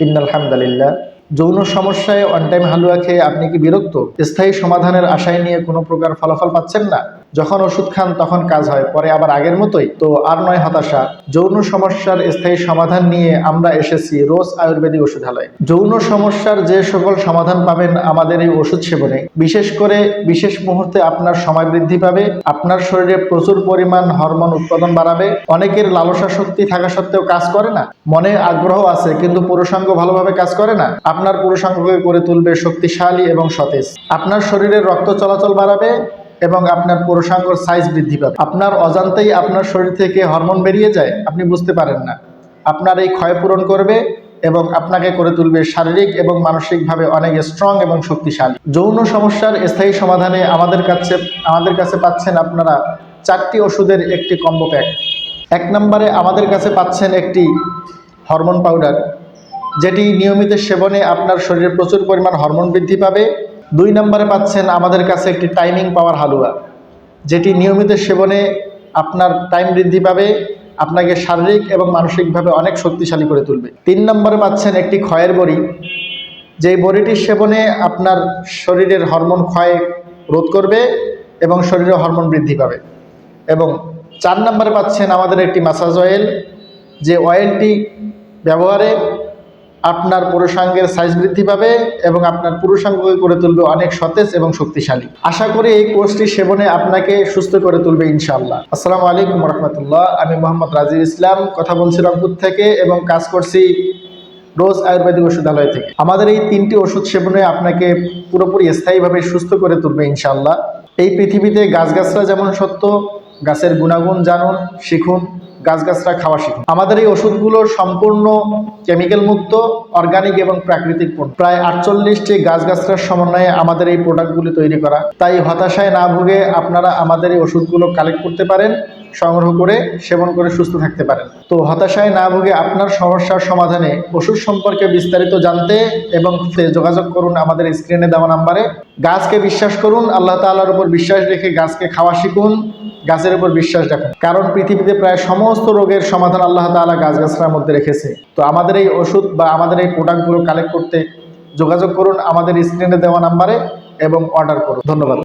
ইন্নাল হামদালিল্লাহ। যৌন সমস্যায় অন টাইম হালুয়া খেয়ে আপনি কি বিরক্ত? স্থায়ী সমাধানের আশায় নিয়ে কোনো প্রকার ফলাফল পাচ্ছেন না? যখন ওষুধ খান তখন কাজ হয়, পরে আবার আগের মতোই? তো আর নয় হতাশা, যৌন সমস্যার স্থায়ী সমাধান নিয়ে আমরা এসেছি রোজ আয়ুর্বেদিক ওষুধালয়ে। যৌন সমস্যার যে সকল সমাধান পাবেন আমাদের এই ওষুধ সেবনে, বিশেষ করে বিশেষ মুহূর্তে আপনার সময় বৃদ্ধি পাবে, আপনার শরীরে প্রচুর পরিমাণ হরমোন উৎপাদন বাড়াবে। অনেকের লালসা শক্তি থাকা সত্ত্বেও কাজ করে না, মনে আগ্রহ আছে কিন্তু পুরুষাঙ্গ ভালোভাবে কাজ করে না। আপনার পুরুষাঙ্গকে করে তুলবে শক্তিশালী এবং সতেজ। আপনার শরীরের রক্ত চলাচল বাড়াবে এবং আপনার পুরুষাঙ্গর সাইজ বৃদ্ধি পাবে। আপনার অজান্তেই আপনার শরীর থেকে হরমোন বেরিয়ে যায়, আপনি বুঝতে পারেন না। আপনার এই ক্ষয় পূরণ করবে এবং আপনাকে করে তুলবে শারীরিক এবং মানসিকভাবে অনেক স্ট্রং এবং শক্তিশালী। যৌন সমস্যার স্থায়ী সমাধানে আমাদের কাছে পাচ্ছেন আপনারা 4টি ওষুধের একটি কম্বো প্যাক। 1 নম্বরে আমাদের কাছে পাচ্ছেন একটি হরমোন পাউডার, যেটি নিয়মিত সেবনে আপনার শরীরে প্রচুর পরিমাণ হরমোন বৃদ্ধি পাবে। 2 নম্বরে পাচ্ছেন আমাদের কাছে একটি টাইমিং পাওয়ার হালুয়া, যেটি নিয়মিত সেবনে আপনার টাইম বৃদ্ধি পাবে, আপনাকে শারীরিক এবং মানসিকভাবে অনেক শক্তিশালী করে তুলবে। 3 নম্বরে পাচ্ছেন একটি ক্ষয়ের বড়ি, যেই বড়িটির সেবনে আপনার শরীরের হরমোন ক্ষয় রোধ করবে এবং শরীরে হরমোন বৃদ্ধি পাবে। এবং 4 নম্বরে পাচ্ছেন আমাদের একটি ম্যাসাজ অয়েল, যে অয়েলটি ব্যবহারে আপনার পুরুষাঙ্গের সাইজ বৃদ্ধি পাবে এবং আপনার পুরুষাঙ্গকে করে তুলবে অনেক সতেজ এবং শক্তিশালী। আশা করি এই কোর্সটি সেবনে আপনাকে সুস্থ করে তুলবে ইনশাআল্লাহ। আসসালামু আলাইকুম রহমতুল্লাহ। আমি মোহাম্মদ রাজির ইসলাম, কথা বলছি রংপুর থেকে এবং কাজ করছি রোজ আয়ুর্বেদিক ওষুধালয় থেকে। আমাদের এই 3টি ওষুধ সেবনে আপনাকে পুরোপুরি স্থায়ীভাবে সুস্থ করে তুলবে ইনশাআল্লাহ। এই পৃথিবীতে গাছগাছরা যেমন সত্য, গাছের গুণাগুণ জানুন, শিখুন, গাছগাছরা খাওয়া শিখুন। আমাদের এই ওষুধগুলো সম্পূর্ণ কেমিক্যাল মুক্ত, অর্গানিক এবং প্রাকৃতিক পণ্য। প্রায় 48টি গাছগাছরার সমন্বয়ে আমাদের এই প্রোডাক্টগুলি তৈরি করা। তাই হতাশায় না ভুগে আপনারা আমাদের এই ওষুধগুলো কালেক্ট করতে পারেন, সংগ্রহ করে সেবন করে সুস্থ থাকতে পারেন। তো হতাশায় না ভুগে আপনার সমস্যার সমাধানে ওষুধ সম্পর্কে বিস্তারিত জানতে এবং যোগাযোগ করুন আমাদের স্ক্রিনে দেওয়া নাম্বারে। গাছকে বিশ্বাস করুন, আল্লাহ তাআলার উপর বিশ্বাস রেখে গাছকে খাওয়া শিখুন, গাছের উপর বিশ্বাস রাখুন। কারণ পৃথিবীতে প্রায় সমস্ত রোগের সমাধান আল্লাহ তাআলা গাছগাছরার মধ্যে রেখেছে। তো আমাদের এই ওষুধ বা আমাদের এই প্রোডাক্টগুলো কালেক্ট করতে যোগাযোগ করুন আমাদের স্ক্রিনে দেওয়া নাম্বারে এবং অর্ডার করুন। ধন্যবাদ।